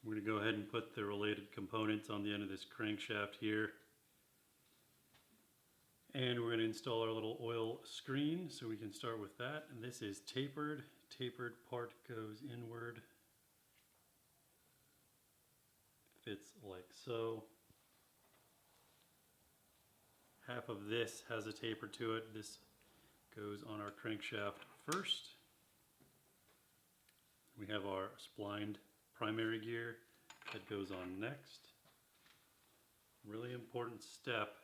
We're going to go ahead and put the related components on the end of this crankshaft here. And we're going to install our little oil screen, so we can start with that. And this is tapered. Tapered part goes inward. Fits like so. Half of this has a taper to it. This goes on our crankshaft first. We have our splined primary gear that goes on next. Really important step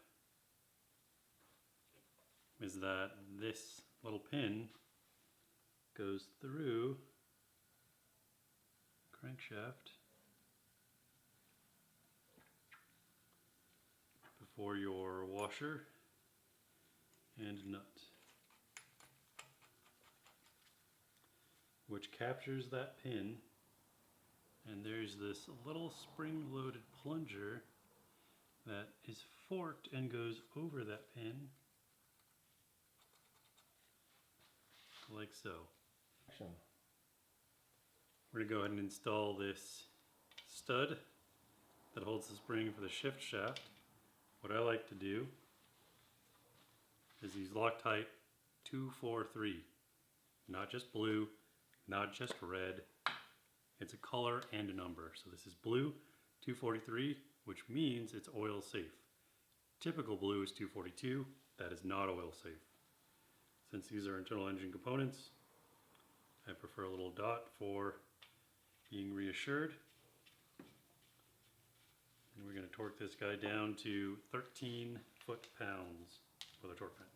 is that this little pin goes through crankshaft before your washer and nut, which captures that pin. And there's this little spring-loaded plunger that is forked and goes over that pin, like so. We're going to go ahead and install this stud that holds the spring for the shift shaft. What I like to do is these Loctite 243, not just blue, not just red. It's a color and a number. So this is blue 243, which means it's oil safe. Typical blue is 242. That is not oil safe. Since these are internal engine components, I prefer a little dot for being reassured. And we're going to torque this guy down to 13 foot-pounds with a torque wrench.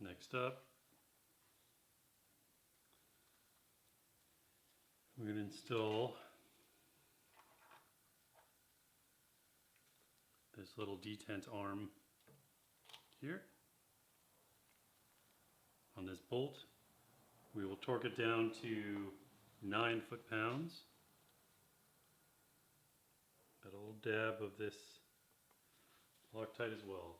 Next up, we're going to install this little detent arm here on this bolt. We will torque it down to 9 foot-pounds. Got a little dab of this Loctite as well.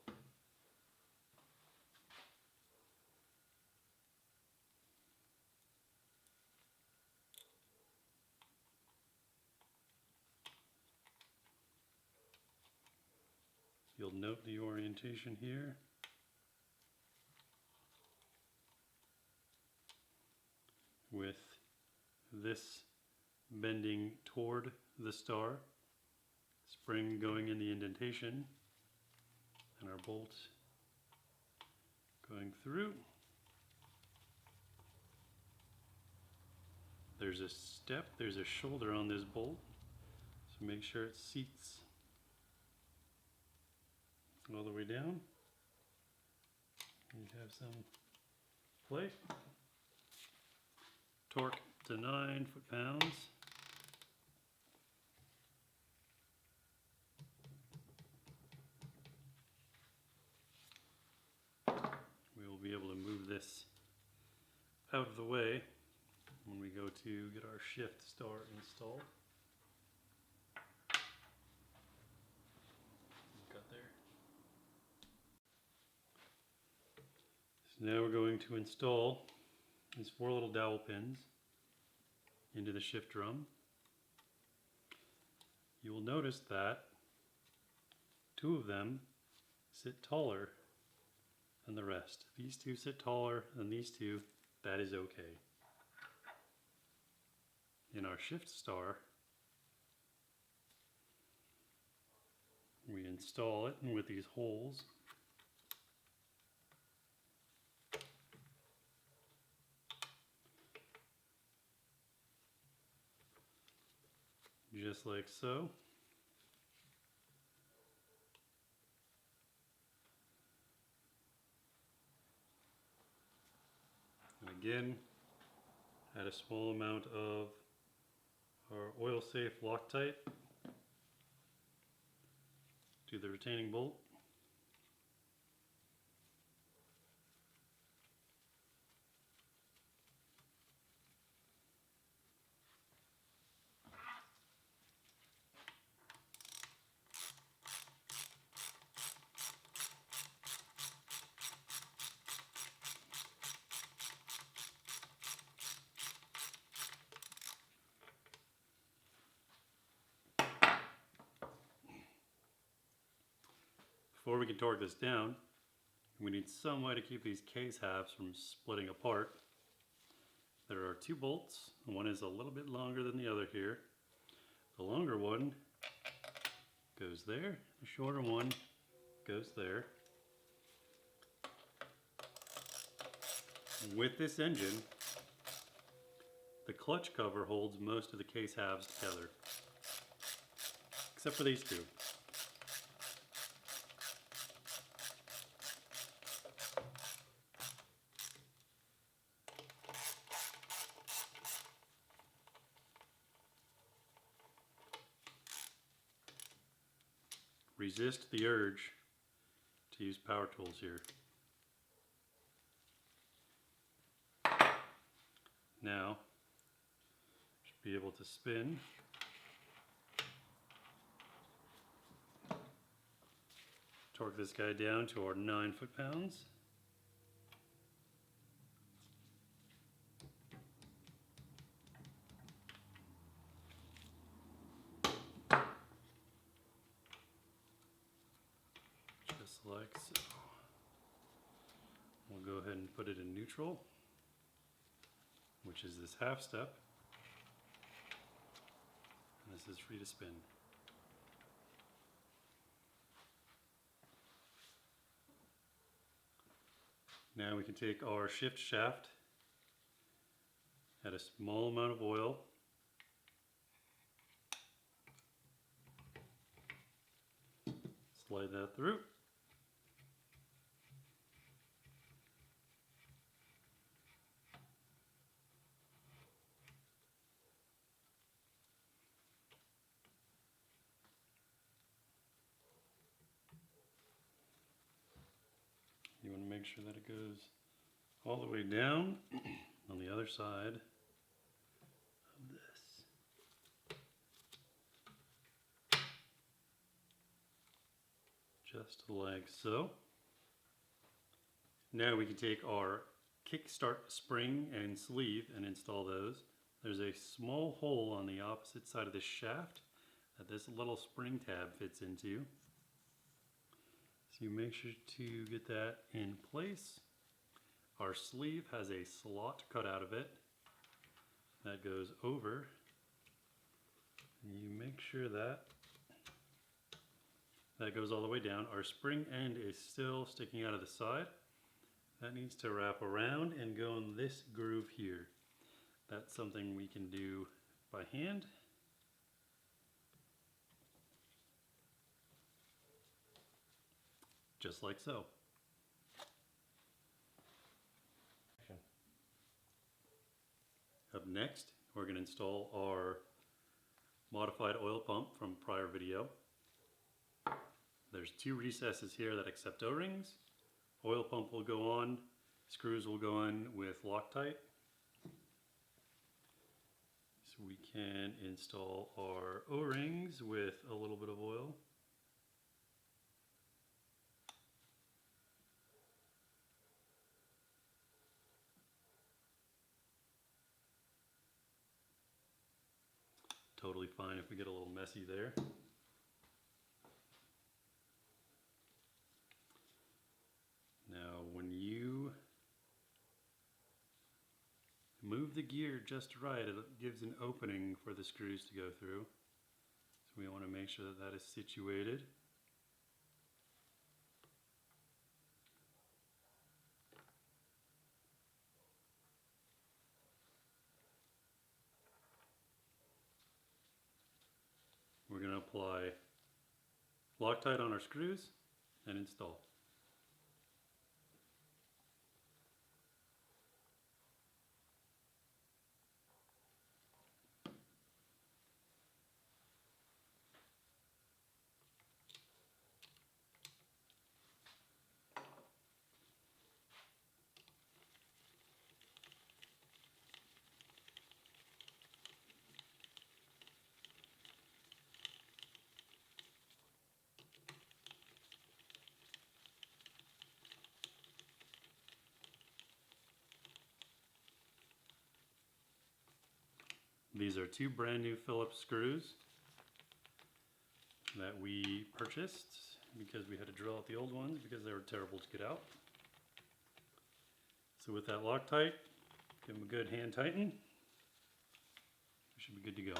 You'll note the orientation here. With this bending toward the star, spring going in the indentation, and our bolt going through. There's a step, there's a shoulder on this bolt, so make sure it seats all the way down. You have some play. Torque to 9 foot-pounds. We will be able to move this out of the way when we go to get our shift star installed. Got there. So now we're going to install these 4 little dowel pins into the shift drum. You will notice that 2 of them sit taller than the rest. These 2 sit taller than these 2. That is okay. In our shift star, we install it with these holes. Just like so. And again, add a small amount of our oil safe Loctite to the retaining bolt. Before we can torque this down, we need some way to keep these case halves from splitting apart. There are two bolts. One is a little bit longer than the other here. The longer one goes there. The shorter one goes there. With this engine, the clutch cover holds most of the case halves together, except for these two. Resist the urge to use power tools here. Now, should be able to spin. Torque this guy down to our 9 foot-pounds. Just like so. We'll go ahead and put it in neutral, which is this half step. And this is free to spin. Now we can take our shift shaft, add a small amount of oil, slide that through. You want to make sure that it goes all the way down on the other side of this. Just like so. Now we can take our kickstart spring and sleeve and install those. There's a small hole on the opposite side of the shaft that this little spring tab fits into. So you make sure to get that in place. Our sleeve has a slot cut out of it that goes over. And you make sure that that goes all the way down. Our spring end is still sticking out of the side. That needs to wrap around and go in this groove here. That's something we can do by hand. Just like so. Up next, we're going to install our modified oil pump from prior video. There's two recesses here that accept O-rings. Oil pump will go on, screws will go in with Loctite. So we can install our O-rings with a little bit of oil. Totally fine if we get a little messy there. Now when you move the gear just right, it gives an opening for the screws to go through. So we want to make sure that that is situated. We're going to apply Loctite on our screws and install. These are 2 brand new Phillips screws that we purchased because we had to drill out the old ones because they were terrible to get out. So with that Loctite, give them a good hand tighten. We should be good to go.